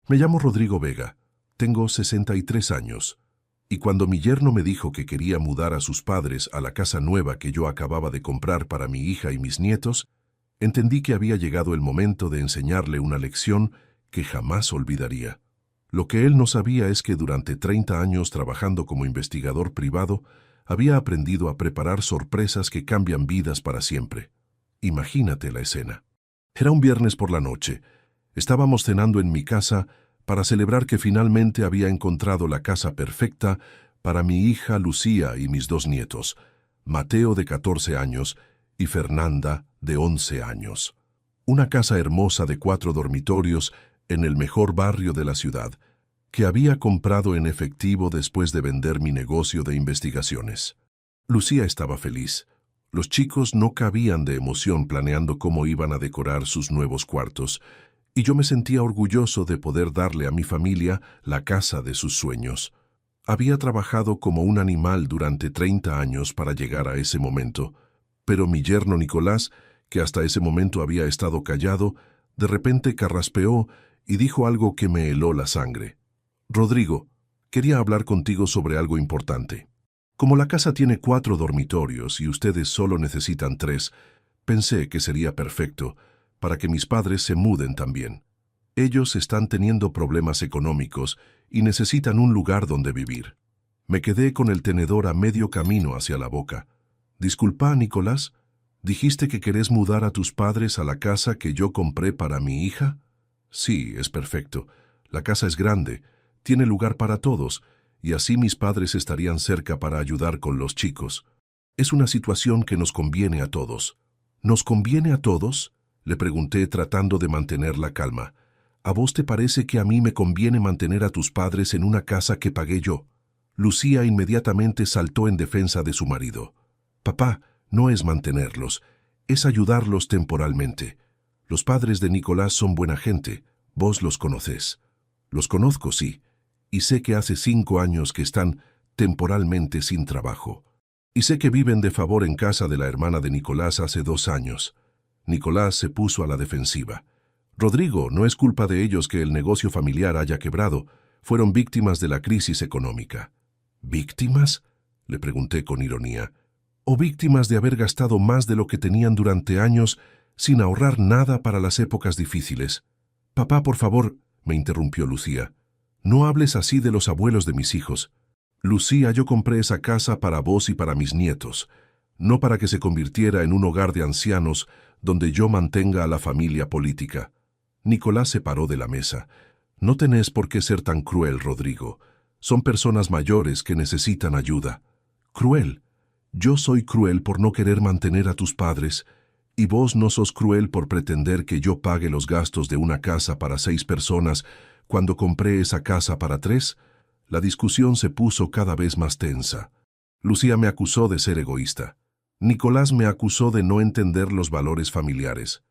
Me llamo Rodrigo Vega, tengo 63 años, y cuando mi yerno me dijo que quería mudar a sus padres a la casa nueva que yo acababa de comprar para mi hija y mis nietos, entendí que había llegado el momento de enseñarle una lección que jamás olvidaría. Lo que él no sabía es que durante 30 años trabajando como investigador privado, había aprendido a preparar sorpresas que cambian vidas para siempre. Imagínate la escena. Era un viernes por la noche. Estábamos cenando en mi casa para celebrar que finalmente había encontrado la casa perfecta para mi hija Lucía y mis dos nietos, Mateo de 14 años y Fernanda de 11 años. Una casa hermosa de 4 dormitorios en el mejor barrio de la ciudad, que había comprado en efectivo después de vender mi negocio de investigaciones. Lucía estaba feliz. Los chicos no cabían de emoción planeando cómo iban a decorar sus nuevos cuartos, y yo me sentía orgulloso de poder darle a mi familia la casa de sus sueños. Había trabajado como un animal durante 30 años para llegar a ese momento, pero mi yerno Nicolás, que hasta ese momento había estado callado, de repente carraspeó y dijo algo que me heló la sangre. «Rodrigo, quería hablar contigo sobre algo importante. Como la casa tiene 4 dormitorios y ustedes solo necesitan 3, pensé que sería perfecto para que mis padres se muden también. Ellos están teniendo problemas económicos y necesitan un lugar donde vivir». Me quedé con el tenedor a medio camino hacia la boca. «Disculpa, Nicolás, ¿dijiste que querés mudar a tus padres a la casa que yo compré para mi hija?» «Sí, es perfecto. La casa es grande, tiene lugar para todos, y así mis padres estarían cerca para ayudar con los chicos. Es una situación que nos conviene a todos». «¿Nos conviene a todos?», le pregunté tratando de mantener la calma. «¿A vos te parece que a mí me conviene mantener a tus padres en una casa que pagué yo?» Lucía inmediatamente saltó en defensa de su marido. «Papá, no es mantenerlos, es ayudarlos temporalmente. Los padres de Nicolás son buena gente, vos los conocés». «Los conozco, sí, y sé que hace 5 años que están temporalmente sin trabajo. Y sé que viven de favor en casa de la hermana de Nicolás hace 2 años». Nicolás se puso a la defensiva. «Rodrigo, no es culpa de ellos que el negocio familiar haya quebrado. Fueron víctimas de la crisis económica». «¿Víctimas?», le pregunté con ironía. «¿O víctimas de haber gastado más de lo que tenían durante años sin ahorrar nada para las épocas difíciles?» «Papá, por favor», me interrumpió Lucía. «No hables así de los abuelos de mis hijos. Lucía, yo compré esa casa para vos y para mis nietos, no para que se convirtiera en un hogar de ancianos donde yo mantenga a la familia política». Nicolás se paró de la mesa. «No tenés por qué ser tan cruel, Rodrigo. Son personas mayores que necesitan ayuda». «¿Cruel? Yo soy cruel por no querer mantener a tus padres, y vos no sos cruel por pretender que yo pague los gastos de una casa para 6 personas cuando compré esa casa para 3. La discusión se puso cada vez más tensa. Lucía me acusó de ser egoísta. Nicolás me acusó de no entender los valores familiares.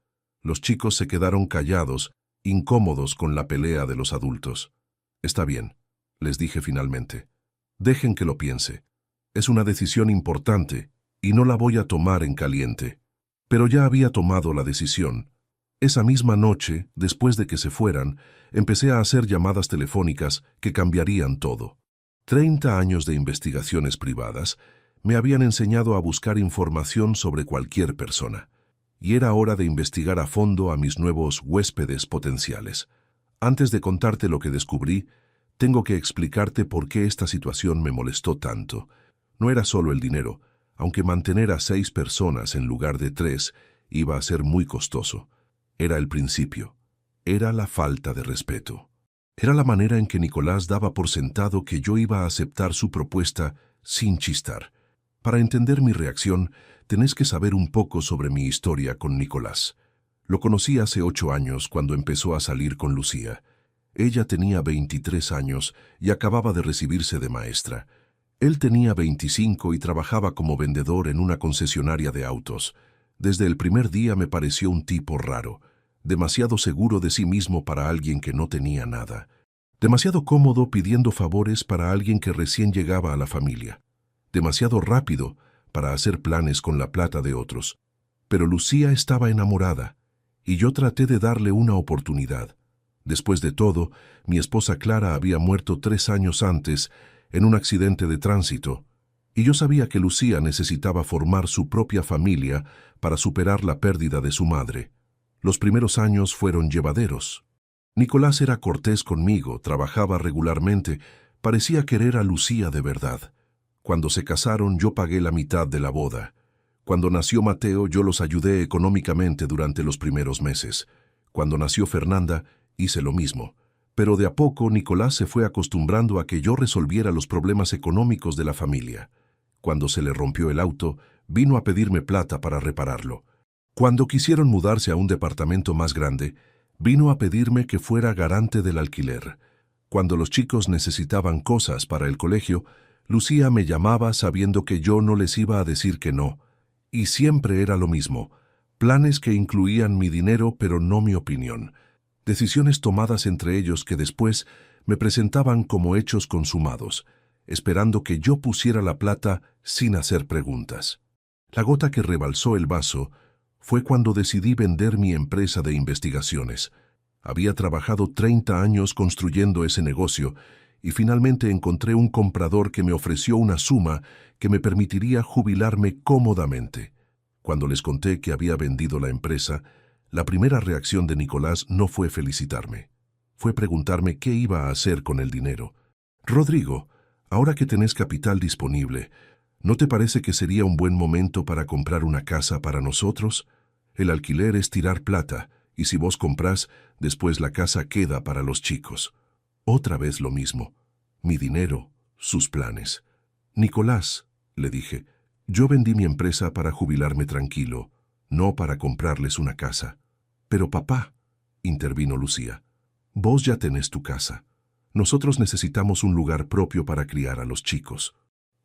Los chicos se quedaron callados, incómodos con la pelea de los adultos. «Está bien», les dije finalmente. «Dejen que lo piense. Es una decisión importante y no la voy a tomar en caliente». Pero ya había tomado la decisión. Esa misma noche, después de que se fueran, empecé a hacer llamadas telefónicas que cambiarían todo. 30 años de investigaciones privadas me habían enseñado a buscar información sobre cualquier persona, y era hora de investigar a fondo a mis nuevos huéspedes potenciales. Antes de contarte lo que descubrí, tengo que explicarte por qué esta situación me molestó tanto. No era solo el dinero, aunque mantener a 6 personas en lugar de 3 iba a ser muy costoso. Era el principio. Era la falta de respeto. Era la manera en que Nicolás daba por sentado que yo iba a aceptar su propuesta sin chistar. Para entender mi reacción, tenés que saber un poco sobre mi historia con Nicolás. Lo conocí hace 8 años cuando empezó a salir con Lucía. Ella tenía 23 años y acababa de recibirse de maestra. Él tenía 25 y trabajaba como vendedor en una concesionaria de autos. Desde el primer día me pareció un tipo raro, demasiado seguro de sí mismo para alguien que no tenía nada, demasiado cómodo pidiendo favores para alguien que recién llegaba a la familia, demasiado rápido para hacer planes con la plata de otros. Pero Lucía estaba enamorada, y yo traté de darle una oportunidad. Después de todo, mi esposa Clara había muerto 3 años antes en un accidente de tránsito, y yo sabía que Lucía necesitaba formar su propia familia para superar la pérdida de su madre. Los primeros años fueron llevaderos. Nicolás era cortés conmigo, trabajaba regularmente, parecía querer a Lucía de verdad. Cuando se casaron, yo pagué la mitad de la boda. Cuando nació Mateo, yo los ayudé económicamente durante los primeros meses. Cuando nació Fernanda, hice lo mismo. Pero de a poco Nicolás se fue acostumbrando a que yo resolviera los problemas económicos de la familia. Cuando se le rompió el auto, vino a pedirme plata para repararlo. Cuando quisieron mudarse a un departamento más grande, vino a pedirme que fuera garante del alquiler. Cuando los chicos necesitaban cosas para el colegio, Lucía me llamaba sabiendo que yo no les iba a decir que no. Y siempre era lo mismo, planes que incluían mi dinero pero no mi opinión. Decisiones tomadas entre ellos que después me presentaban como hechos consumados, esperando que yo pusiera la plata sin hacer preguntas. La gota que rebalsó el vaso fue cuando decidí vender mi empresa de investigaciones. Había trabajado 30 años construyendo ese negocio y finalmente encontré un comprador que me ofreció una suma que me permitiría jubilarme cómodamente. Cuando les conté que había vendido la empresa, la primera reacción de Nicolás no fue felicitarme. Fue preguntarme qué iba a hacer con el dinero. «Rodrigo, ahora que tenés capital disponible, ¿no te parece que sería un buen momento para comprar una casa para nosotros? El alquiler es tirar plata, y si vos comprás, después la casa queda para los chicos». Otra vez lo mismo. Mi dinero, sus planes. «Nicolás», le dije, «yo vendí mi empresa para jubilarme tranquilo, no para comprarles una casa». «Pero papá», intervino Lucía, «vos ya tenés tu casa. Nosotros necesitamos un lugar propio para criar a los chicos».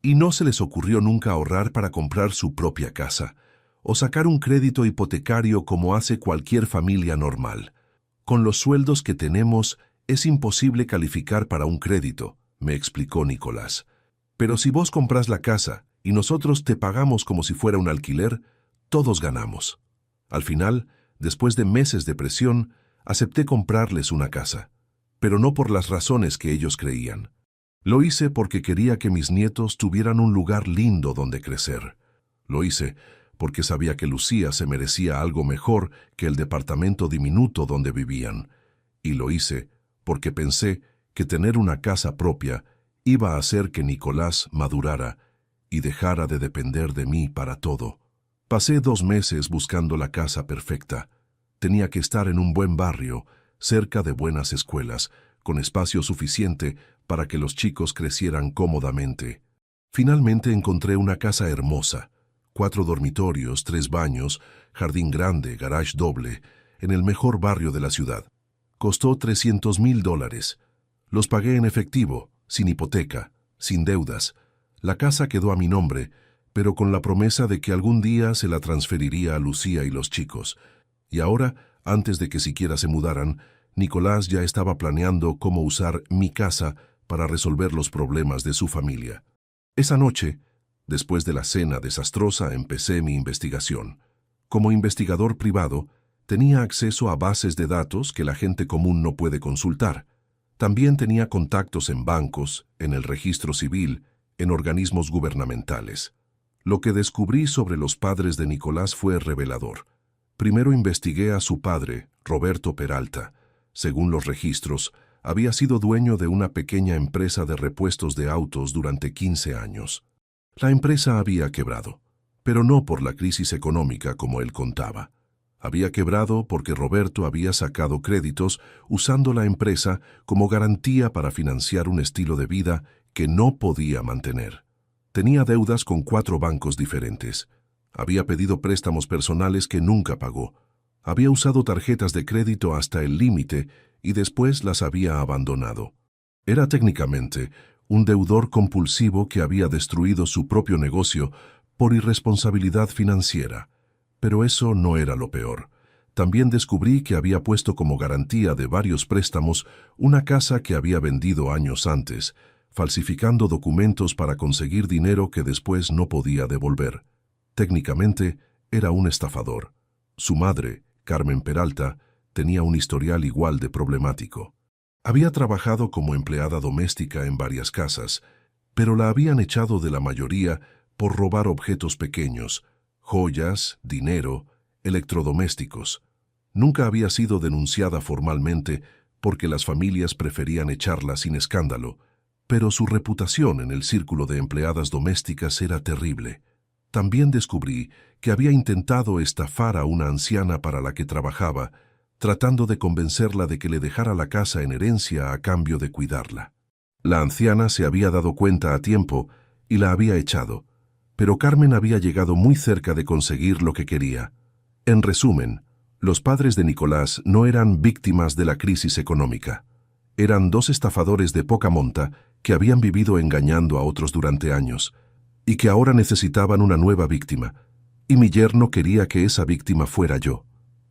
Y no se les ocurrió nunca ahorrar para comprar su propia casa, o sacar un crédito hipotecario como hace cualquier familia normal. «Con los sueldos que tenemos, es imposible calificar para un crédito», me explicó Nicolás. «Pero si vos comprás la casa y nosotros te pagamos como si fuera un alquiler, todos ganamos». Al final, después de meses de presión, acepté comprarles una casa, pero no por las razones que ellos creían. Lo hice porque quería que mis nietos tuvieran un lugar lindo donde crecer. Lo hice porque sabía que Lucía se merecía algo mejor que el departamento diminuto donde vivían. Y lo hice porque pensé que tener una casa propia iba a hacer que Nicolás madurara y dejara de depender de mí para todo. Pasé 2 meses buscando la casa perfecta. Tenía que estar en un buen barrio, cerca de buenas escuelas, con espacio suficiente para que los chicos crecieran cómodamente. Finalmente encontré una casa hermosa, 4 dormitorios, 3 baños, jardín grande, garage doble, en el mejor barrio de la ciudad. Costó $300,000. Los pagué en efectivo, sin hipoteca, sin deudas. La casa quedó a mi nombre, pero con la promesa de que algún día se la transferiría a Lucía y los chicos. Y ahora, antes de que siquiera se mudaran, Nicolás ya estaba planeando cómo usar mi casa para resolver los problemas de su familia. Esa noche, después de la cena desastrosa, empecé mi investigación. Como investigador privado, tenía acceso a bases de datos que la gente común no puede consultar. También tenía contactos en bancos, en el registro civil, en organismos gubernamentales. Lo que descubrí sobre los padres de Nicolás fue revelador. Primero investigué a su padre, Roberto Peralta. Según los registros, había sido dueño de una pequeña empresa de repuestos de autos durante 15 años. La empresa había quebrado, pero no por la crisis económica como él contaba. Había quebrado porque Roberto había sacado créditos usando la empresa como garantía para financiar un estilo de vida que no podía mantener. Tenía deudas con 4 bancos diferentes. Había pedido préstamos personales que nunca pagó. Había usado tarjetas de crédito hasta el límite y después las había abandonado. Era técnicamente un deudor compulsivo que había destruido su propio negocio por irresponsabilidad financiera. Pero eso no era lo peor. También descubrí que había puesto como garantía de varios préstamos una casa que había vendido años antes, falsificando documentos para conseguir dinero que después no podía devolver. Técnicamente, era un estafador. Su madre, Carmen Peralta, tenía un historial igual de problemático. Había trabajado como empleada doméstica en varias casas, pero la habían echado de la mayoría por robar objetos pequeños, joyas, dinero, electrodomésticos. Nunca había sido denunciada formalmente porque las familias preferían echarla sin escándalo, pero su reputación en el círculo de empleadas domésticas era terrible. También descubrí que había intentado estafar a una anciana para la que trabajaba, tratando de convencerla de que le dejara la casa en herencia a cambio de cuidarla. La anciana se había dado cuenta a tiempo y la había echado, pero Carmen había llegado muy cerca de conseguir lo que quería. En resumen, los padres de Nicolás no eran víctimas de la crisis económica. Eran dos estafadores de poca monta que habían vivido engañando a otros durante años y que ahora necesitaban una nueva víctima, y mi yerno quería que esa víctima fuera yo.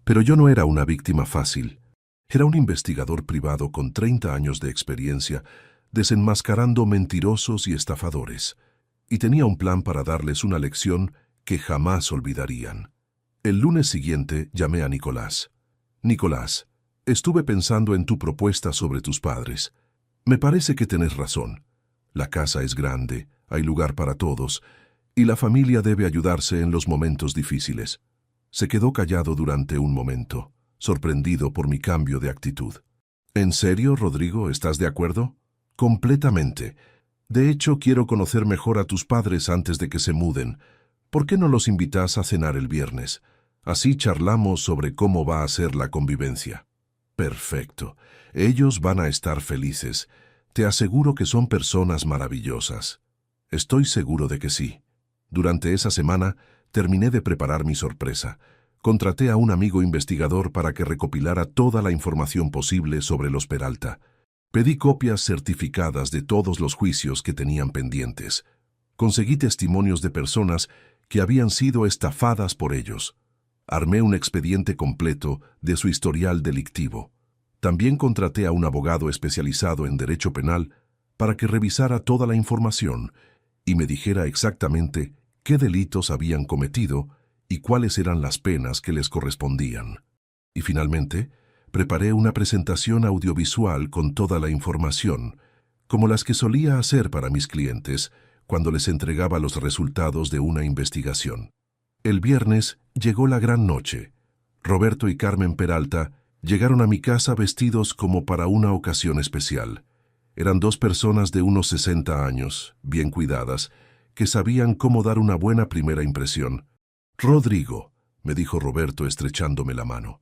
Pero yo no era una víctima fácil. Era un investigador privado con 30 años de experiencia, desenmascarando mentirosos y estafadores, y tenía un plan para darles una lección que jamás olvidarían. El lunes siguiente llamé a Nicolás. Nicolás, estuve pensando en tu propuesta sobre tus padres. Me parece que tenés razón. La casa es grande, hay lugar para todos, y la familia debe ayudarse en los momentos difíciles. Se quedó callado durante un momento, sorprendido por mi cambio de actitud. ¿En serio, Rodrigo, estás de acuerdo? Completamente. De hecho, quiero conocer mejor a tus padres antes de que se muden. ¿Por qué no los invitas a cenar el viernes? Así charlamos sobre cómo va a ser la convivencia. Perfecto. Ellos van a estar felices. Te aseguro que son personas maravillosas. Estoy seguro de que sí. Durante esa semana, terminé de preparar mi sorpresa. Contraté a un amigo investigador para que recopilara toda la información posible sobre los Peralta. Pedí copias certificadas de todos los juicios que tenían pendientes. Conseguí testimonios de personas que habían sido estafadas por ellos. Armé un expediente completo de su historial delictivo. También contraté a un abogado especializado en derecho penal para que revisara toda la información y me dijera exactamente qué delitos habían cometido y cuáles eran las penas que les correspondían. Y finalmente, preparé una presentación audiovisual con toda la información, como las que solía hacer para mis clientes cuando les entregaba los resultados de una investigación. El viernes llegó la gran noche. Roberto y Carmen Peralta llegaron a mi casa vestidos como para una ocasión especial. Eran dos personas de unos 60 años, bien cuidadas, que sabían cómo dar una buena primera impresión. «Rodrigo», me dijo Roberto estrechándome la mano,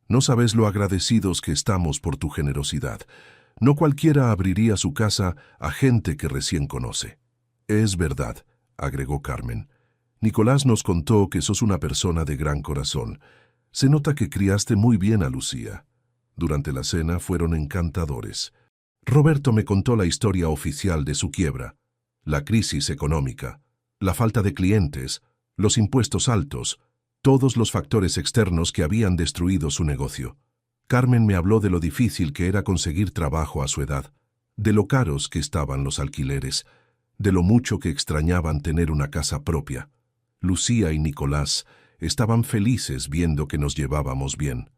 «no sabes lo agradecidos que estamos por tu generosidad. No cualquiera abriría su casa a gente que recién conoce». «Es verdad», agregó Carmen. «Nicolás nos contó que sos una persona de gran corazón. Se nota que criaste muy bien a Lucía». Durante la cena fueron encantadores. Roberto me contó la historia oficial de su quiebra, la crisis económica, la falta de clientes, los impuestos altos, todos los factores externos que habían destruido su negocio. Carmen me habló de lo difícil que era conseguir trabajo a su edad, de lo caros que estaban los alquileres, de lo mucho que extrañaban tener una casa propia. Lucía y Nicolás estaban felices viendo que nos llevábamos bien.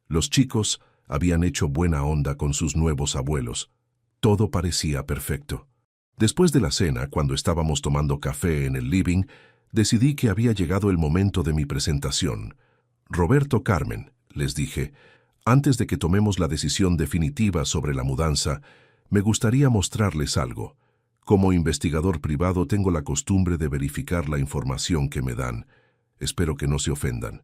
Los chicos habían hecho buena onda con sus nuevos abuelos. Todo parecía perfecto. Después de la cena, cuando estábamos tomando café en el living, decidí que había llegado el momento de mi presentación. «Roberto, Carmen», les dije, «antes de que tomemos la decisión definitiva sobre la mudanza, me gustaría mostrarles algo. Como investigador privado tengo la costumbre de verificar la información que me dan. Espero que no se ofendan».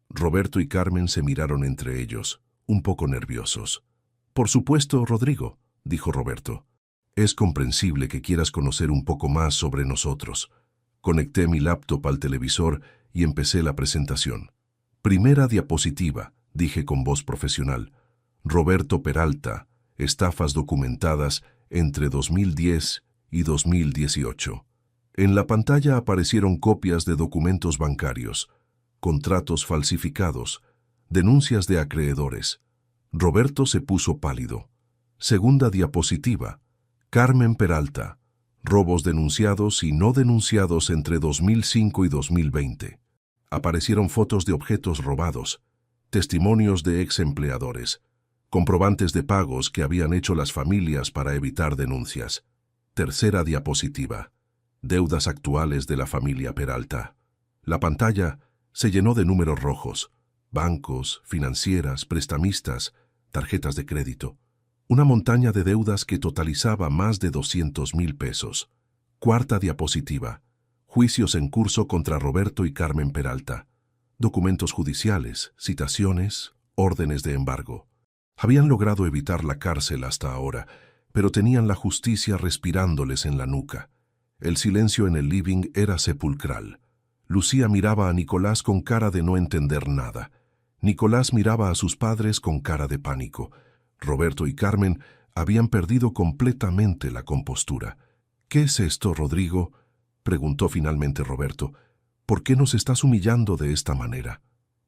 Roberto y Carmen se miraron entre ellos, un poco nerviosos. «Por supuesto, Rodrigo», dijo Roberto. «Es comprensible que quieras conocer un poco más sobre nosotros». Conecté mi laptop al televisor y empecé la presentación. «Primera diapositiva», dije con voz profesional. «Roberto Peralta, estafas documentadas entre 2010 y 2018». En la pantalla aparecieron copias de documentos bancarios, contratos falsificados, denuncias de acreedores. Roberto se puso pálido. Segunda diapositiva. Carmen Peralta. Robos denunciados y no denunciados entre 2005 y 2020. Aparecieron fotos de objetos robados, testimonios de ex empleadores, comprobantes de pagos que habían hecho las familias para evitar denuncias. Tercera diapositiva. Deudas actuales de la familia Peralta. La pantalla se llenó de números rojos, bancos, financieras, prestamistas, tarjetas de crédito. Una montaña de deudas que totalizaba más de 200,000 pesos. Cuarta diapositiva. Juicios en curso contra Roberto y Carmen Peralta. Documentos judiciales, citaciones, órdenes de embargo. Habían logrado evitar la cárcel hasta ahora, pero tenían la justicia respirándoles en la nuca. El silencio en el living era sepulcral. Lucía miraba a Nicolás con cara de no entender nada. Nicolás miraba a sus padres con cara de pánico. Roberto y Carmen habían perdido completamente la compostura. «¿Qué es esto, Rodrigo?», preguntó finalmente Roberto. «¿Por qué nos estás humillando de esta manera?»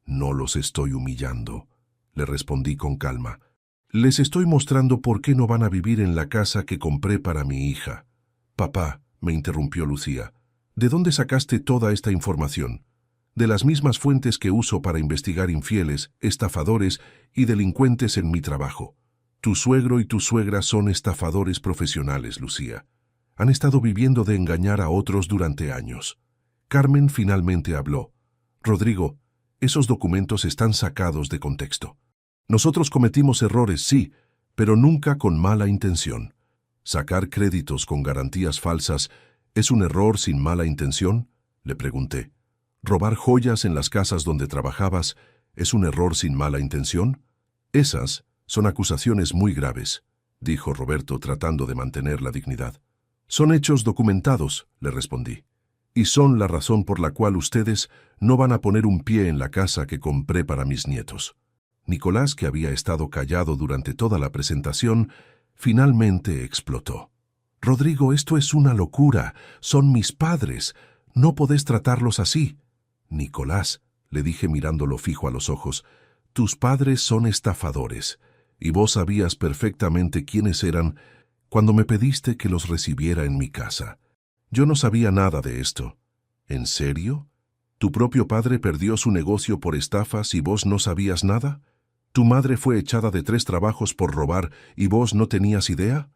«No los estoy humillando», le respondí con calma. «Les estoy mostrando por qué no van a vivir en la casa que compré para mi hija». «Papá», me interrumpió Lucía, «¿de dónde sacaste toda esta información?» «De las mismas fuentes que uso para investigar infieles, estafadores y delincuentes en mi trabajo. Tu suegro y tu suegra son estafadores profesionales, Lucía. Han estado viviendo de engañar a otros durante años». Carmen finalmente habló. «Rodrigo, esos documentos están sacados de contexto. Nosotros cometimos errores, sí, pero nunca con mala intención. ¿Sacar créditos con garantías falsas es un error sin mala intención?», le pregunté. «¿Robar joyas en las casas donde trabajabas es un error sin mala intención? Esas son acusaciones muy graves», dijo Roberto tratando de mantener la dignidad. «Son hechos documentados», le respondí, «y son la razón por la cual ustedes no van a poner un pie en la casa que compré para mis nietos». Nicolás, que había estado callado durante toda la presentación, finalmente explotó. «Rodrigo, esto es una locura. Son mis padres. No podés tratarlos así». «Nicolás», le dije mirándolo fijo a los ojos, «tus padres son estafadores, y vos sabías perfectamente quiénes eran cuando me pediste que los recibiera en mi casa. Yo no sabía nada de esto». «¿En serio? ¿Tu propio padre perdió su negocio por estafas y vos no sabías nada? ¿Tu madre fue echada de 3 trabajos por robar y vos no tenías idea?».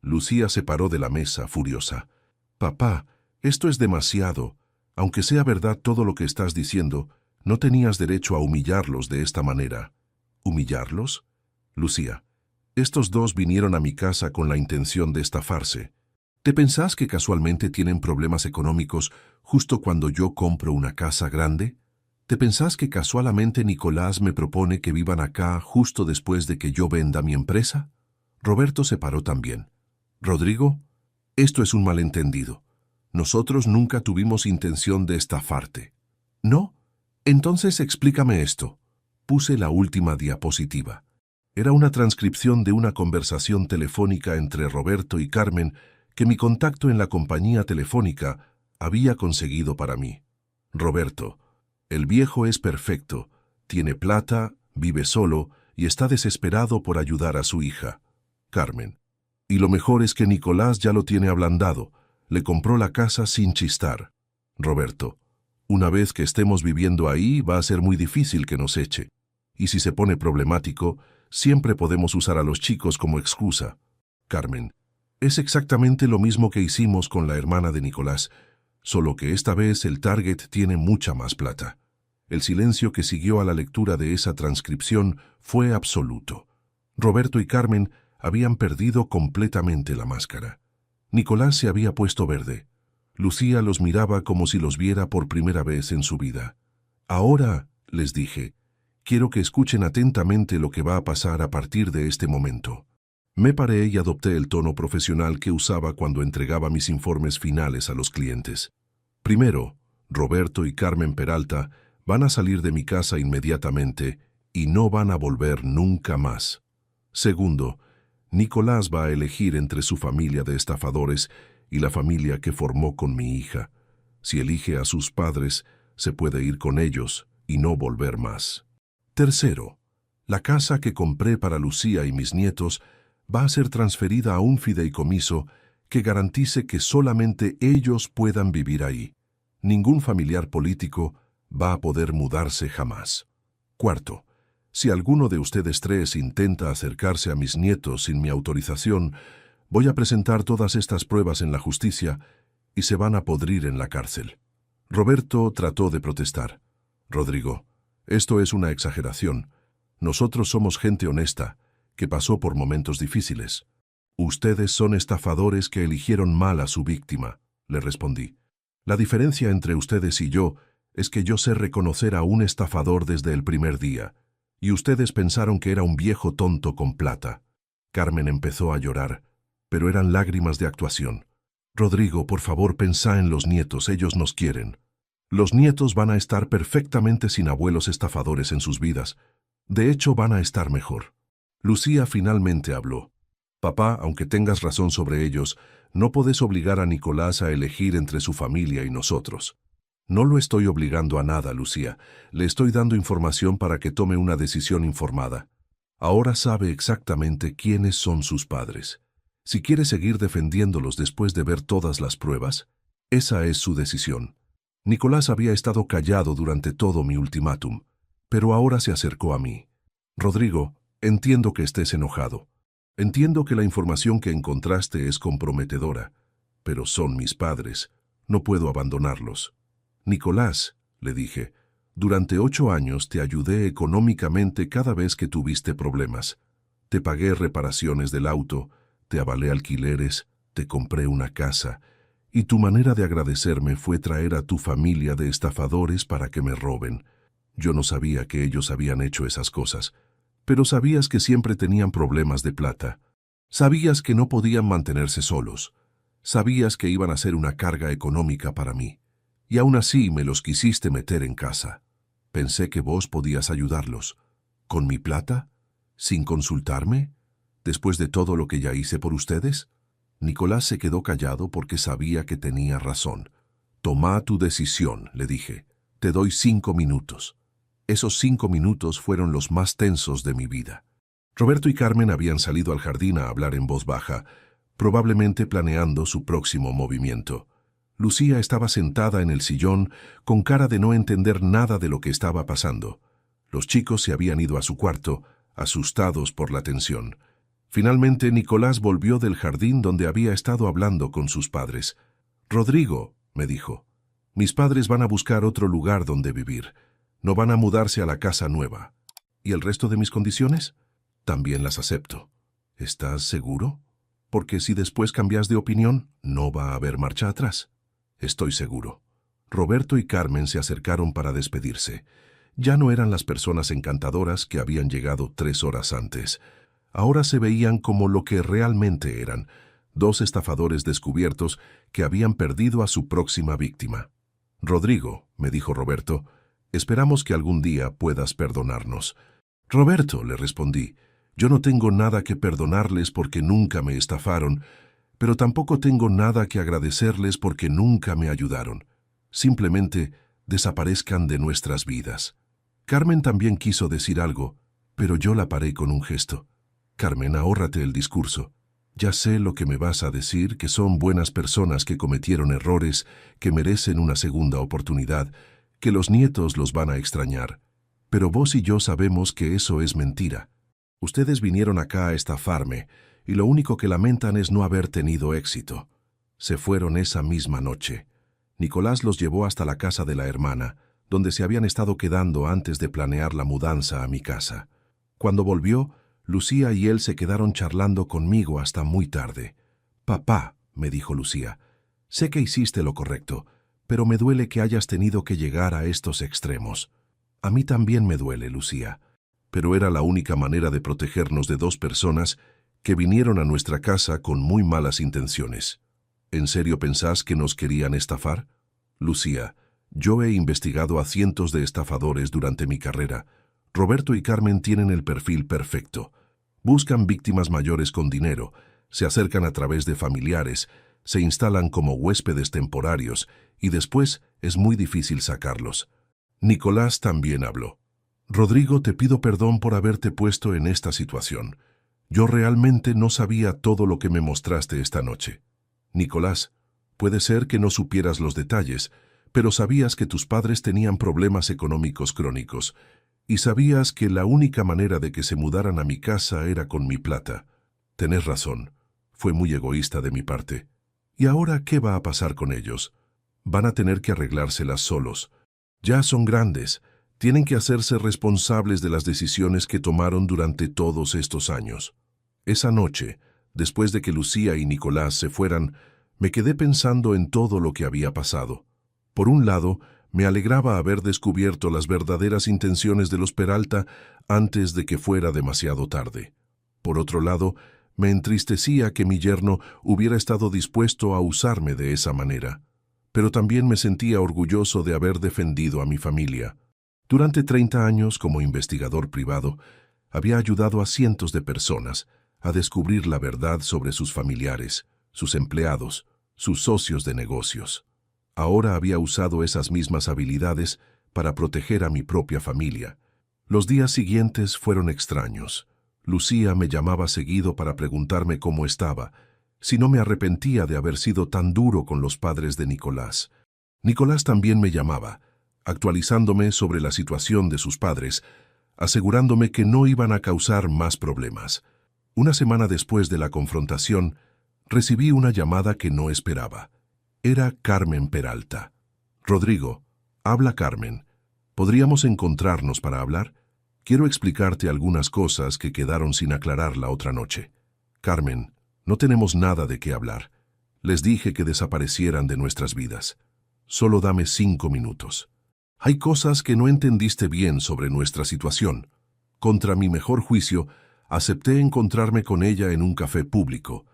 Lucía se paró de la mesa, furiosa. «Papá, esto es demasiado. Aunque sea verdad todo lo que estás diciendo, no tenías derecho a humillarlos de esta manera». «¿Humillarlos?». «Lucía, estos dos vinieron a mi casa con la intención de estafarse. ¿Te pensás que casualmente tienen problemas económicos justo cuando yo compro una casa grande? ¿Te pensás que casualmente Nicolás me propone que vivan acá justo después de que yo venda mi empresa?». Roberto se paró también. «Rodrigo, esto es un malentendido. Nosotros nunca tuvimos intención de estafarte». «¿No? Entonces explícame esto». Puse la última diapositiva. Era una transcripción de una conversación telefónica entre Roberto y Carmen que mi contacto en la compañía telefónica había conseguido para mí. «Roberto, el viejo es perfecto, tiene plata, vive solo y está desesperado por ayudar a su hija». Carmen: «Y lo mejor es que Nicolás ya lo tiene ablandado, le compró la casa sin chistar». Roberto: «Una vez que estemos viviendo ahí va a ser muy difícil que nos eche. Y si se pone problemático, siempre podemos usar a los chicos como excusa». Carmen: «Es exactamente lo mismo que hicimos con la hermana de Nicolás, solo que esta vez el target tiene mucha más plata». El silencio que siguió a la lectura de esa transcripción fue absoluto. Roberto y Carmen habían perdido completamente la máscara. Nicolás se había puesto verde. Lucía los miraba como si los viera por primera vez en su vida. «Ahora», les dije, «quiero que escuchen atentamente lo que va a pasar a partir de este momento». Me paré y adopté el tono profesional que usaba cuando entregaba mis informes finales a los clientes. «Primero, Roberto y Carmen Peralta van a salir de mi casa inmediatamente y no van a volver nunca más. Segundo, Nicolás va a elegir entre su familia de estafadores y la familia que formó con mi hija. Si elige a sus padres, se puede ir con ellos y no volver más. Tercero, la casa que compré para Lucía y mis nietos va a ser transferida a un fideicomiso que garantice que solamente ellos puedan vivir ahí. Ningún familiar político va a poder mudarse jamás. Cuarto, Si alguno de ustedes tres intenta acercarse a mis nietos sin mi autorización, voy a presentar todas estas pruebas en la justicia y se van a podrir en la cárcel. Roberto trató de protestar. Rodrigo, esto es una exageración. Nosotros somos gente honesta, que pasó por momentos difíciles. Ustedes son estafadores que eligieron mal a su víctima, le respondí. La diferencia entre ustedes y yo es que yo sé reconocer a un estafador desde el primer día, y ustedes pensaron que era un viejo tonto con plata. Carmen empezó a llorar, pero eran lágrimas de actuación. Rodrigo, por favor, pensá en los nietos, ellos nos quieren. Los nietos van a estar perfectamente sin abuelos estafadores en sus vidas. De hecho, van a estar mejor. Lucía finalmente habló. Papá, aunque tengas razón sobre ellos, no podés obligar a Nicolás a elegir entre su familia y nosotros. No lo estoy obligando a nada, Lucía. Le estoy dando información para que tome una decisión informada. Ahora sabe exactamente quiénes son sus padres. Si quiere seguir defendiéndolos después de ver todas las pruebas, esa es su decisión. Nicolás había estado callado durante todo mi ultimátum, pero ahora se acercó a mí. Rodrigo, entiendo que estés enojado. Entiendo que la información que encontraste es comprometedora, pero son mis padres. No puedo abandonarlos. Nicolás, le dije, durante 8 años te ayudé económicamente cada vez que tuviste problemas. Te pagué reparaciones del auto, te avalé alquileres, te compré una casa, y tu manera de agradecerme fue traer a tu familia de estafadores para que me roben. Yo no sabía que ellos habían hecho esas cosas, pero sabías que siempre tenían problemas de plata. Sabías que no podían mantenerse solos. Sabías que iban a ser una carga económica para mí. Y aún así me los quisiste meter en casa. Pensé que vos podías ayudarlos. ¿Con mi plata? ¿Sin consultarme? ¿Después de todo lo que ya hice por ustedes? Nicolás se quedó callado porque sabía que tenía razón. Toma tu decisión, le dije. Te doy 5 minutos. Esos 5 minutos fueron los más tensos de mi vida. Roberto y Carmen habían salido al jardín a hablar en voz baja, probablemente planeando su próximo movimiento. Lucía estaba sentada en el sillón con cara de no entender nada de lo que estaba pasando. Los chicos se habían ido a su cuarto, asustados por la tensión. Finalmente, Nicolás volvió del jardín donde había estado hablando con sus padres. «Rodrigo», me dijo, «mis padres van a buscar otro lugar donde vivir. No van a mudarse a la casa nueva. ¿Y el resto de mis condiciones? También las acepto. ¿Estás seguro? Porque si después cambias de opinión, no va a haber marcha atrás». Estoy seguro. Roberto y Carmen se acercaron para despedirse. Ya no eran las personas encantadoras que habían llegado 3 horas antes. Ahora se veían como lo que realmente eran, 2 estafadores descubiertos que habían perdido a su próxima víctima. «Rodrigo», me dijo Roberto, «esperamos que algún día puedas perdonarnos». «Roberto», le respondí, «yo no tengo nada que perdonarles porque nunca me estafaron, pero tampoco tengo nada que agradecerles porque nunca me ayudaron. Simplemente desaparezcan de nuestras vidas». Carmen también quiso decir algo, pero yo la paré con un gesto. «Carmen, ahórrate el discurso. Ya sé lo que me vas a decir, que son buenas personas que cometieron errores, que merecen una segunda oportunidad, que los nietos los van a extrañar. Pero vos y yo sabemos que eso es mentira. Ustedes vinieron acá a estafarme, y lo único que lamentan es no haber tenido éxito. Se fueron esa misma noche. Nicolás los llevó hasta la casa de la hermana, donde se habían estado quedando antes de planear la mudanza a mi casa. Cuando volvió, Lucía y él se quedaron charlando conmigo hasta muy tarde. «Papá», me dijo Lucía, «sé que hiciste lo correcto, pero me duele que hayas tenido que llegar a estos extremos». «A mí también me duele, Lucía, pero era la única manera de protegernos de 2 personas que vinieron a nuestra casa con muy malas intenciones». «¿En serio pensás que nos querían estafar?» «Lucía, yo he investigado a cientos de estafadores durante mi carrera. Roberto y Carmen tienen el perfil perfecto. Buscan víctimas mayores con dinero, se acercan a través de familiares, se instalan como huéspedes temporarios y después es muy difícil sacarlos». Nicolás también habló. «Rodrigo, te pido perdón por haberte puesto en esta situación. Yo realmente no sabía todo lo que me mostraste esta noche». «Nicolás, puede ser que no supieras los detalles, pero sabías que tus padres tenían problemas económicos crónicos. Y sabías que la única manera de que se mudaran a mi casa era con mi plata. Tenés razón, fue muy egoísta de mi parte. ¿Y ahora qué va a pasar con ellos? Van a tener que arreglárselas solos. Ya son grandes, tienen que hacerse responsables de las decisiones que tomaron durante todos estos años. Esa noche, después de que Lucía y Nicolás se fueran, me quedé pensando en todo lo que había pasado. Por un lado, me alegraba haber descubierto las verdaderas intenciones de los Peralta antes de que fuera demasiado tarde. Por otro lado, me entristecía que mi yerno hubiera estado dispuesto a usarme de esa manera. Pero también me sentía orgulloso de haber defendido a mi familia. Durante 30 años, como investigador privado, había ayudado a cientos de personas a descubrir la verdad sobre sus familiares, sus empleados, sus socios de negocios. Ahora había usado esas mismas habilidades para proteger a mi propia familia. Los días siguientes fueron extraños. Lucía me llamaba seguido para preguntarme cómo estaba, si no me arrepentía de haber sido tan duro con los padres de Nicolás. Nicolás también me llamaba, actualizándome sobre la situación de sus padres, asegurándome que no iban a causar más problemas. Una semana después de la confrontación, recibí una llamada que no esperaba. Era Carmen Peralta. «Rodrigo, habla Carmen. ¿Podríamos encontrarnos para hablar? Quiero explicarte algunas cosas que quedaron sin aclarar la otra noche». «Carmen, no tenemos nada de qué hablar. Les dije que desaparecieran de nuestras vidas. Solo dame 5 minutos. Hay cosas que no entendiste bien sobre nuestra situación. Contra mi mejor juicio, acepté encontrarme con ella en un café público.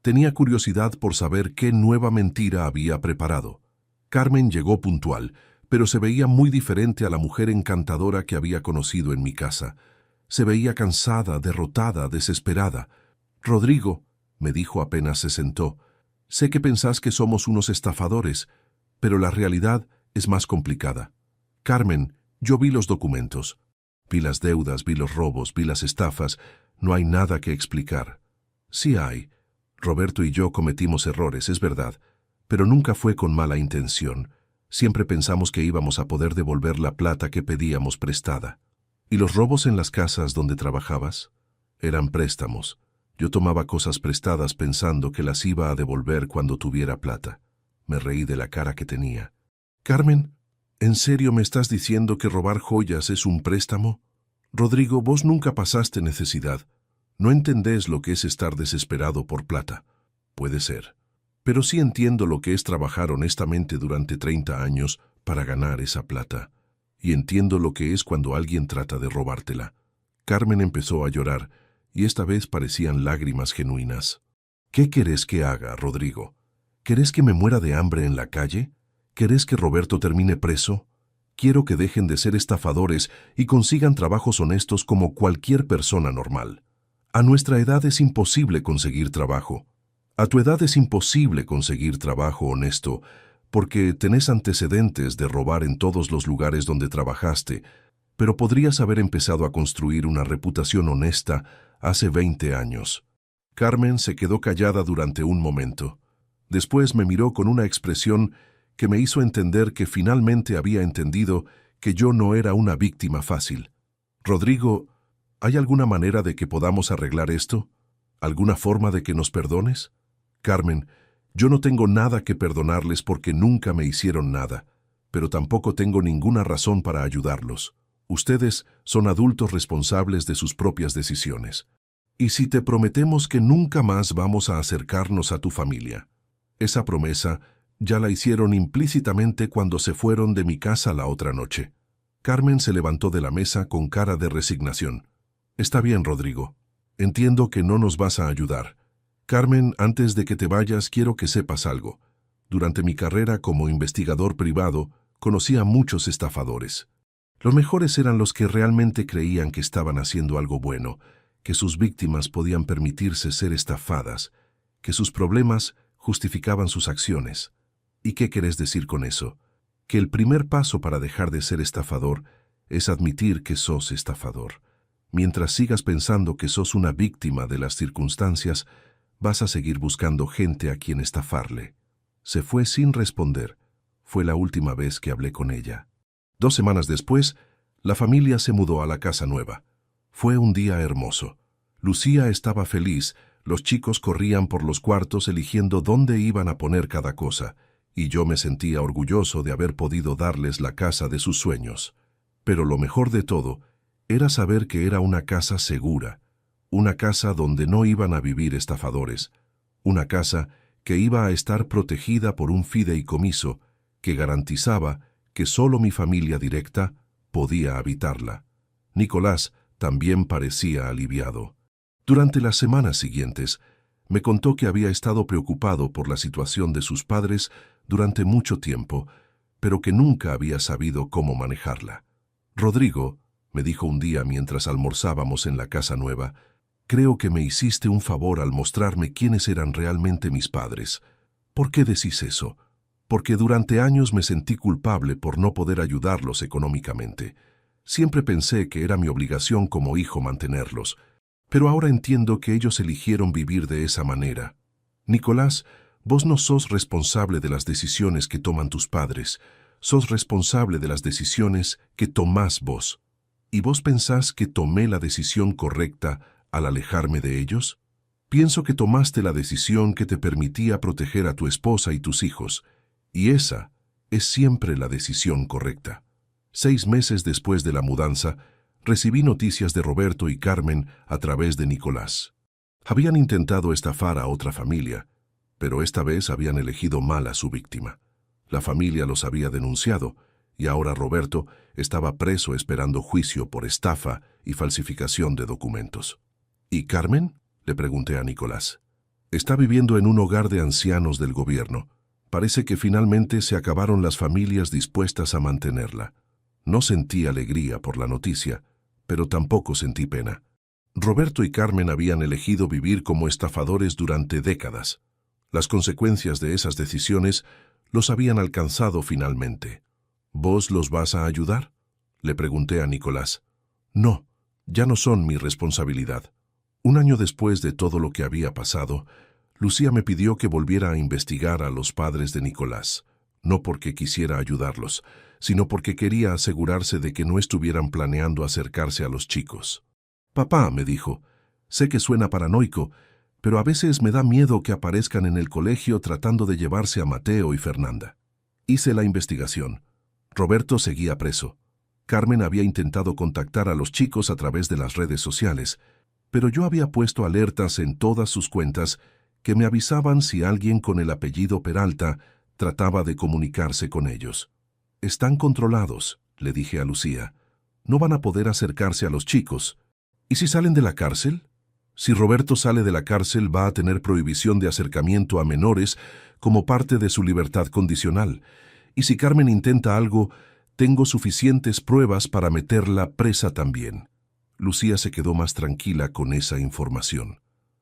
Tenía curiosidad por saber qué nueva mentira había preparado. Carmen llegó puntual, pero se veía muy diferente a la mujer encantadora que había conocido en mi casa. Se veía cansada, derrotada, desesperada. «Rodrigo», me dijo apenas se sentó, «sé que pensás que somos unos estafadores, pero la realidad es más complicada. Carmen, yo vi los documentos. Vi las deudas, vi los robos, vi las estafas. No hay nada que explicar». «Sí hay. Roberto y yo cometimos errores, es verdad, pero nunca fue con mala intención. Siempre pensamos que íbamos a poder devolver la plata que pedíamos prestada». «¿Y los robos en las casas donde trabajabas?» «Eran préstamos. Yo tomaba cosas prestadas pensando que las iba a devolver cuando tuviera plata». Me reí de la cara que tenía. «Carmen, ¿en serio me estás diciendo que robar joyas es un préstamo? Rodrigo, vos nunca pasaste necesidad. No entendés lo que es estar desesperado por plata». «Puede ser. Pero sí entiendo lo que es trabajar honestamente durante 30 años para ganar esa plata. Y entiendo lo que es cuando alguien trata de robártela». Carmen empezó a llorar, y esta vez parecían lágrimas genuinas. «¿Qué querés que haga, Rodrigo? ¿Querés que me muera de hambre en la calle? ¿Querés que Roberto termine preso? Quiero que dejen de ser estafadores y consigan trabajos honestos como cualquier persona normal. A nuestra edad es imposible conseguir trabajo. A tu edad es imposible conseguir trabajo honesto porque tenés antecedentes de robar en todos los lugares donde trabajaste, pero podrías haber empezado a construir una reputación honesta hace 20 años». Carmen se quedó callada durante un momento. Después me miró con una expresión que me hizo entender que finalmente había entendido que yo no era una víctima fácil. «Rodrigo, ¿hay alguna manera de que podamos arreglar esto? ¿Alguna forma de que nos perdones?» «Carmen, yo no tengo nada que perdonarles porque nunca me hicieron nada, pero tampoco tengo ninguna razón para ayudarlos. Ustedes son adultos responsables de sus propias decisiones. ¿Y si te prometemos que nunca más vamos a acercarnos a tu familia?» Esa promesa ya la hicieron implícitamente cuando se fueron de mi casa la otra noche. Carmen se levantó de la mesa con cara de resignación. «Está bien, Rodrigo. Entiendo que no nos vas a ayudar. Carmen, antes de que te vayas, quiero que sepas algo. Durante mi carrera como investigador privado, conocí a muchos estafadores. Los mejores eran los que realmente creían que estaban haciendo algo bueno, que sus víctimas podían permitirse ser estafadas, que sus problemas justificaban sus acciones. ¿Y qué querés decir con eso? Que el primer paso para dejar de ser estafador es admitir que sos estafador. Mientras sigas pensando que sos una víctima de las circunstancias, vas a seguir buscando gente a quien estafarle». Se fue sin responder. Fue la última vez que hablé con ella. 2 semanas después, La familia se mudó a la casa nueva. Fue un día hermoso. Lucía estaba feliz, los chicos corrían por los cuartos eligiendo dónde iban a poner cada cosa, y yo me sentía orgulloso de haber podido darles la casa de sus sueños. Pero lo mejor de todo era saber que era una casa segura, una casa donde no iban a vivir estafadores, una casa que iba a estar protegida por un fideicomiso que garantizaba que solo mi familia directa podía habitarla. Nicolás también parecía aliviado. Durante las semanas siguientes, me contó que había estado preocupado por la situación de sus padres durante mucho tiempo, pero que nunca había sabido cómo manejarla. «Rodrigo», me dijo un día mientras almorzábamos en la casa nueva, «creo que me hiciste un favor al mostrarme quiénes eran realmente mis padres». «¿Por qué decís eso?» «Porque durante años me sentí culpable por no poder ayudarlos económicamente. Siempre pensé que era mi obligación como hijo mantenerlos, pero ahora entiendo que ellos eligieron vivir de esa manera. Nicolás, vos no sos responsable de las decisiones que toman tus padres, sos responsable de las decisiones que tomás vos. ¿Y vos pensás que tomé la decisión correcta al alejarme de ellos? Pienso que tomaste la decisión que te permitía proteger a tu esposa y tus hijos, y esa es siempre la decisión correcta». 6 meses después de la mudanza, recibí noticias de Roberto y Carmen a través de Nicolás. Habían intentado estafar a otra familia, pero esta vez habían elegido mal a su víctima. La familia los había denunciado, y ahora Roberto estaba preso esperando juicio por estafa y falsificación de documentos. ¿Y Carmen?, le pregunté a Nicolás. Está viviendo en un hogar de ancianos del gobierno. Parece que finalmente se acabaron las familias dispuestas a mantenerla. No sentí alegría por la noticia, pero tampoco sentí pena. Roberto y Carmen habían elegido vivir como estafadores durante décadas. Las consecuencias de esas decisiones los habían alcanzado finalmente. ¿Vos los vas a ayudar?, le pregunté a Nicolás. No, ya no son mi responsabilidad. Un año después de todo lo que había pasado, Lucía me pidió que volviera a investigar a los padres de Nicolás, no porque quisiera ayudarlos, sino porque quería asegurarse de que no estuvieran planeando acercarse a los chicos. «Papá», me dijo, «sé que suena paranoico, pero a veces me da miedo que aparezcan en el colegio tratando de llevarse a Mateo y Fernanda». Hice la investigación. Roberto seguía preso. Carmen había intentado contactar a los chicos a través de las redes sociales, pero yo había puesto alertas en todas sus cuentas que me avisaban si alguien con el apellido Peralta trataba de comunicarse con ellos. «Están controlados», le dije a Lucía. «No van a poder acercarse a los chicos. ¿Y si salen de la cárcel? Si Roberto sale de la cárcel, va a tener prohibición de acercamiento a menores como parte de su libertad condicional. Y si Carmen intenta algo, tengo suficientes pruebas para meterla presa también». Lucía se quedó más tranquila con esa información.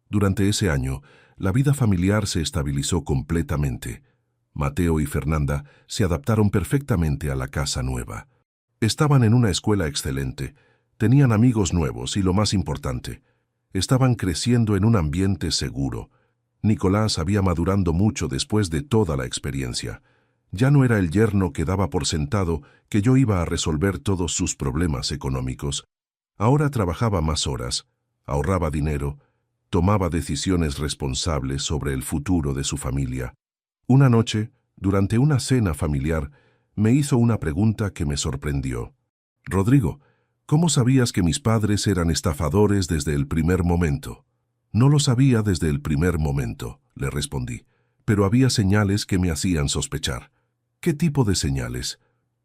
Durante ese año, la vida familiar se estabilizó completamente. Mateo y Fernanda se adaptaron perfectamente a la casa nueva. Estaban en una escuela excelente, tenían amigos nuevos y, lo más importante, estaban creciendo en un ambiente seguro. Nicolás había madurado mucho después de toda la experiencia. Ya no era el yerno que daba por sentado que yo iba a resolver todos sus problemas económicos. Ahora trabajaba más horas, ahorraba dinero, tomaba decisiones responsables sobre el futuro de su familia. Una noche, durante una cena familiar, me hizo una pregunta que me sorprendió. «Rodrigo, ¿cómo sabías que mis padres eran estafadores desde el primer momento?» «No lo sabía desde el primer momento», le respondí, «pero había señales que me hacían sospechar». «¿Qué tipo de señales?»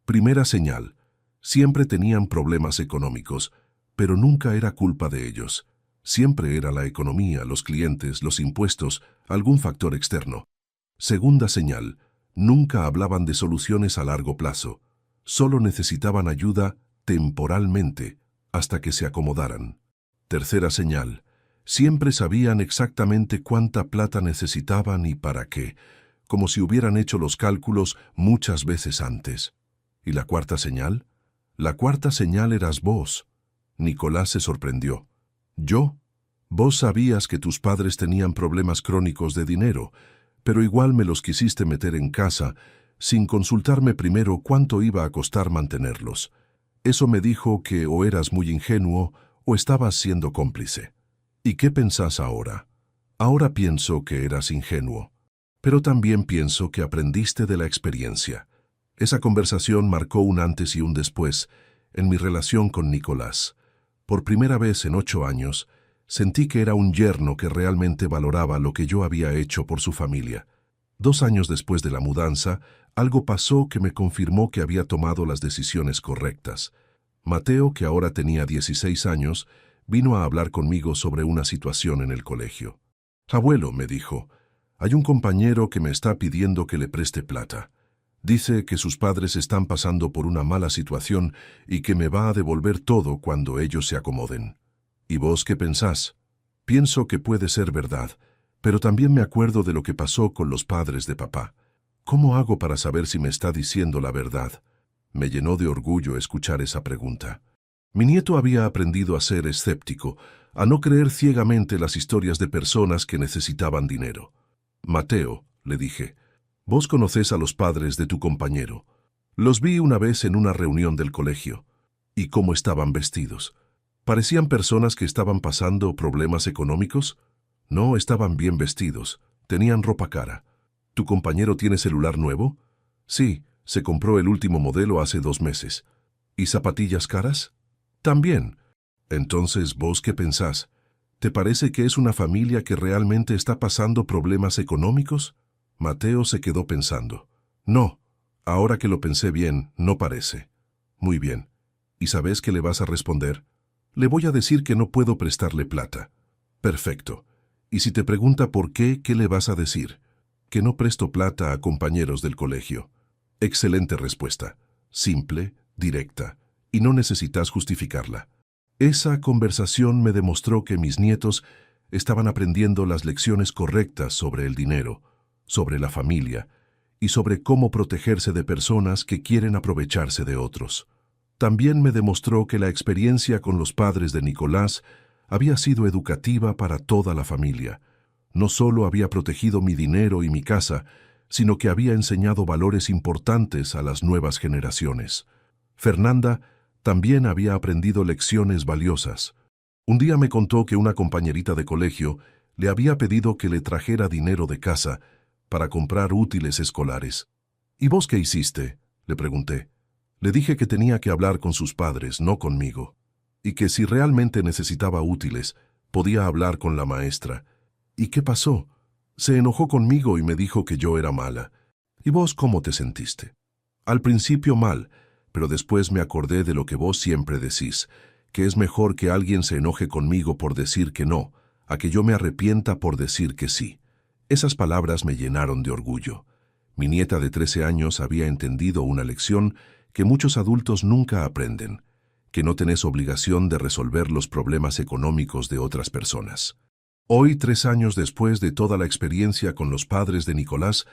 «Primera señal, siempre tenían problemas económicos, pero nunca era culpa de ellos. Siempre era la economía, los clientes, los impuestos, algún factor externo. Segunda señal, nunca hablaban de soluciones a largo plazo. Solo necesitaban ayuda temporalmente, hasta que se acomodaran. Tercera señal, siempre sabían exactamente cuánta plata necesitaban y para qué, como si hubieran hecho los cálculos muchas veces antes. ¿Y la cuarta señal? La cuarta señal eras vos. Nicolás se sorprendió. ¿Yo? Vos sabías que tus padres tenían problemas crónicos de dinero, pero igual me los quisiste meter en casa sin consultarme primero cuánto iba a costar mantenerlos. Eso me dijo que o eras muy ingenuo o estabas siendo cómplice. ¿Y qué pensás ahora? Ahora pienso que eras ingenuo, pero también pienso que aprendiste de la experiencia. Esa conversación marcó un antes y un después en mi relación con Nicolás. Por primera vez en 8 años, sentí que era un yerno que realmente valoraba lo que yo había hecho por su familia. 2 años después de la mudanza, algo pasó que me confirmó que había tomado las decisiones correctas. Mateo, que ahora tenía 16 años, vino a hablar conmigo sobre una situación en el colegio. «Abuelo», me dijo, «hay un compañero que me está pidiendo que le preste plata. Dice que sus padres están pasando por una mala situación y que me va a devolver todo cuando ellos se acomoden. ¿Y vos qué pensás?» Pienso que puede ser verdad, pero también me acuerdo de lo que pasó con los padres de papá. ¿Cómo hago para saber si me está diciendo la verdad? Me llenó de orgullo escuchar esa pregunta. Mi nieto había aprendido a ser escéptico, a no creer ciegamente las historias de personas que necesitaban dinero. «Mateo», le dije, «vos conocés a los padres de tu compañero. Los vi una vez en una reunión del colegio. ¿Y cómo estaban vestidos? ¿Parecían personas que estaban pasando problemas económicos? No, estaban bien vestidos, tenían ropa cara. ¿Tu compañero tiene celular nuevo?» «Sí, se compró el último modelo hace 2 meses. ¿Y zapatillas caras?» «También». «Entonces, ¿vos qué pensás? ¿Te parece que es una familia que realmente está pasando problemas económicos?» Mateo se quedó pensando. «No, ahora que lo pensé bien, no parece». «Muy bien. ¿Y sabés qué le vas a responder?» «Le voy a decir que no puedo prestarle plata». «Perfecto. Y si te pregunta por qué, ¿qué le vas a decir?» «Que no presto plata a compañeros del colegio». Excelente respuesta. Simple, directa, y no necesitas justificarla. Esa conversación me demostró que mis nietos estaban aprendiendo las lecciones correctas sobre el dinero, sobre la familia y sobre cómo protegerse de personas que quieren aprovecharse de otros. También me demostró que la experiencia con los padres de Nicolás había sido educativa para toda la familia. No solo había protegido mi dinero y mi casa, sino que había enseñado valores importantes a las nuevas generaciones. Fernanda también había aprendido lecciones valiosas. Un día me contó que una compañerita de colegio le había pedido que le trajera dinero de casa para comprar útiles escolares. «¿Y vos qué hiciste?», le pregunté. Le dije que tenía que hablar con sus padres, no conmigo, y que si realmente necesitaba útiles, podía hablar con la maestra. «¿Y qué pasó?». «Se enojó conmigo y me dijo que yo era mala». «¿Y vos cómo te sentiste?». «Al principio mal, pero después me acordé de lo que vos siempre decís, que es mejor que alguien se enoje conmigo por decir que no, a que yo me arrepienta por decir que sí». Esas palabras me llenaron de orgullo. Mi nieta de 13 años había entendido una lección que muchos adultos nunca aprenden, que no tenés obligación de resolver los problemas económicos de otras personas. Hoy, 3 años después de toda la experiencia con los padres de Nicolás,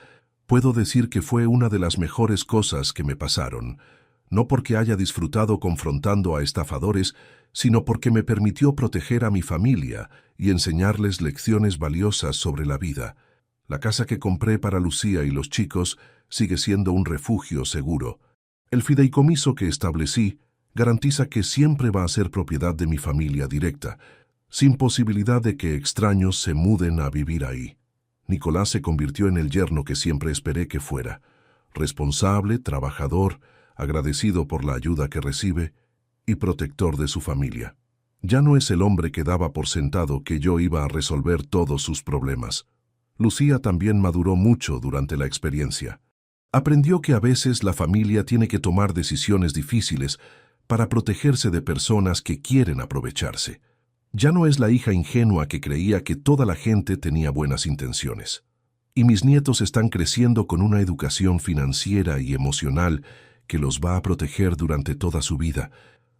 puedo decir que fue una de las mejores cosas que me pasaron, no porque haya disfrutado confrontando a estafadores, sino porque me permitió proteger a mi familia y enseñarles lecciones valiosas sobre la vida. La casa que compré para Lucía y los chicos sigue siendo un refugio seguro. El fideicomiso que establecí garantiza que siempre va a ser propiedad de mi familia directa, sin posibilidad de que extraños se muden a vivir ahí. Nicolás se convirtió en el yerno que siempre esperé que fuera. Responsable, trabajador, agradecido por la ayuda que recibe y protector de su familia. Ya no es el hombre que daba por sentado que yo iba a resolver todos sus problemas. Lucía también maduró mucho durante la experiencia. Aprendió que a veces la familia tiene que tomar decisiones difíciles para protegerse de personas que quieren aprovecharse. Ya no es la hija ingenua que creía que toda la gente tenía buenas intenciones. Y mis nietos están creciendo con una educación financiera y emocional que los va a proteger durante toda su vida.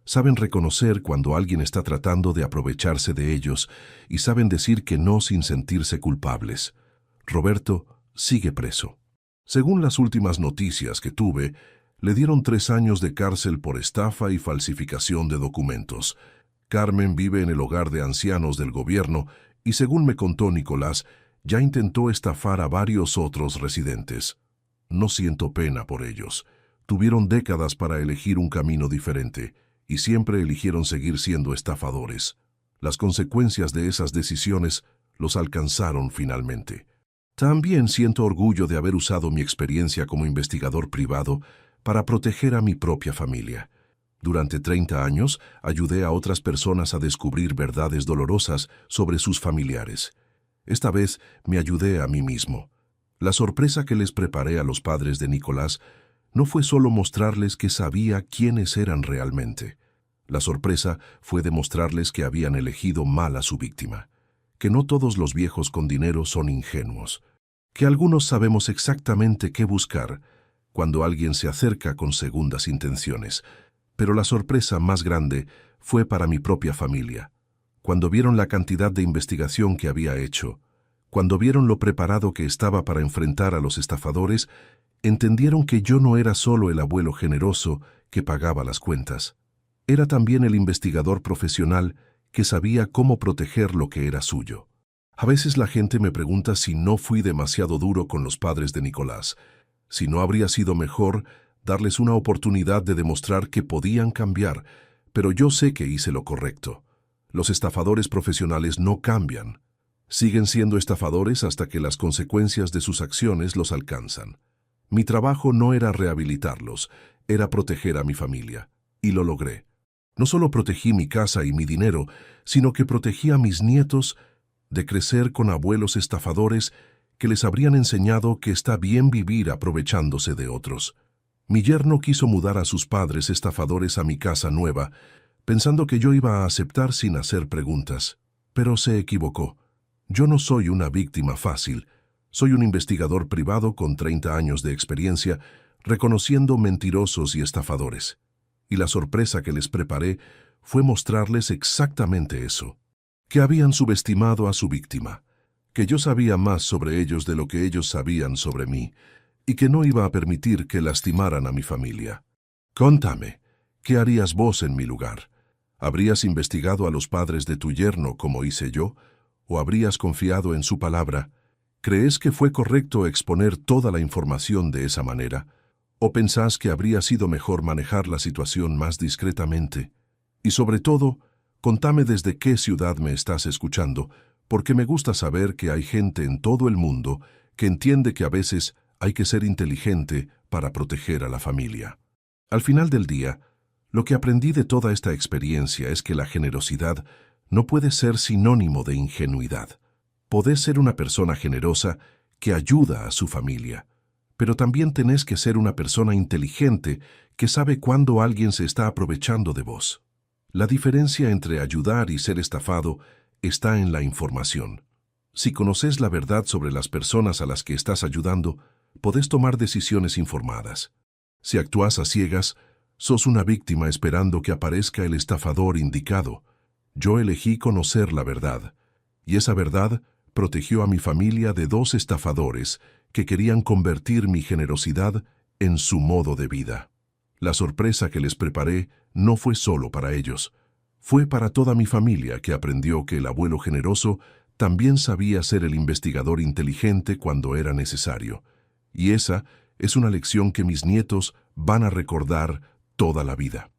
Saben reconocer cuando alguien está tratando de aprovecharse de ellos y saben decir que no sin sentirse culpables. Roberto sigue preso. Según las últimas noticias que tuve, le dieron 3 años de cárcel por estafa y falsificación de documentos. Carmen vive en el hogar de ancianos del gobierno y, según me contó Nicolás, ya intentó estafar a varios otros residentes. No siento pena por ellos. Tuvieron décadas para elegir un camino diferente y siempre eligieron seguir siendo estafadores. Las consecuencias de esas decisiones los alcanzaron finalmente. También siento orgullo de haber usado mi experiencia como investigador privado para proteger a mi propia familia. Durante 30 años ayudé a otras personas a descubrir verdades dolorosas sobre sus familiares. Esta vez me ayudé a mí mismo. La sorpresa que les preparé a los padres de Nicolás no fue solo mostrarles que sabía quiénes eran realmente. La sorpresa fue demostrarles que habían elegido mal a su víctima, que no todos los viejos con dinero son ingenuos, que algunos sabemos exactamente qué buscar cuando alguien se acerca con segundas intenciones. Pero la sorpresa más grande fue para mi propia familia. Cuando vieron la cantidad de investigación que había hecho, cuando vieron lo preparado que estaba para enfrentar a los estafadores, entendieron que yo no era solo el abuelo generoso que pagaba las cuentas. Era también el investigador profesional que sabía cómo proteger lo que era suyo. A veces la gente me pregunta si no fui demasiado duro con los padres de Nicolás, si no habría sido mejor darles una oportunidad de demostrar que podían cambiar, pero yo sé que hice lo correcto. Los estafadores profesionales no cambian. Siguen siendo estafadores hasta que las consecuencias de sus acciones los alcanzan. Mi trabajo no era rehabilitarlos, era proteger a mi familia. Y lo logré. No solo protegí mi casa y mi dinero, sino que protegí a mis nietos de crecer con abuelos estafadores que les habrían enseñado que está bien vivir aprovechándose de otros. Mi yerno quiso mudar a sus padres estafadores a mi casa nueva, pensando que yo iba a aceptar sin hacer preguntas. Pero se equivocó. Yo no soy una víctima fácil. Soy un investigador privado con 30 años de experiencia, reconociendo mentirosos y estafadores. Y la sorpresa que les preparé fue mostrarles exactamente eso, que habían subestimado a su víctima, que yo sabía más sobre ellos de lo que ellos sabían sobre mí, y que no iba a permitir que lastimaran a mi familia. Contame, ¿qué harías vos en mi lugar? ¿Habrías investigado a los padres de tu yerno como hice yo? ¿O habrías confiado en su palabra? ¿Crees que fue correcto exponer toda la información de esa manera? ¿O pensás que habría sido mejor manejar la situación más discretamente? Y sobre todo, contame desde qué ciudad me estás escuchando, porque me gusta saber que hay gente en todo el mundo que entiende que a veces hay que ser inteligente para proteger a la familia. Al final del día, lo que aprendí de toda esta experiencia es que la generosidad no puede ser sinónimo de ingenuidad. Podés ser una persona generosa que ayuda a su familia, pero también tenés que ser una persona inteligente que sabe cuándo alguien se está aprovechando de vos. La diferencia entre ayudar y ser estafado está en la información. Si conoces la verdad sobre las personas a las que estás ayudando, podés tomar decisiones informadas. Si actúas a ciegas, sos una víctima esperando que aparezca el estafador indicado. Yo elegí conocer la verdad, y esa verdad protegió a mi familia de 2 estafadores que querían convertir mi generosidad en su modo de vida. La sorpresa que les preparé no fue solo para ellos, fue para toda mi familia que aprendió que el abuelo generoso también sabía ser el investigador inteligente cuando era necesario. Y esa es una lección que mis nietos van a recordar toda la vida.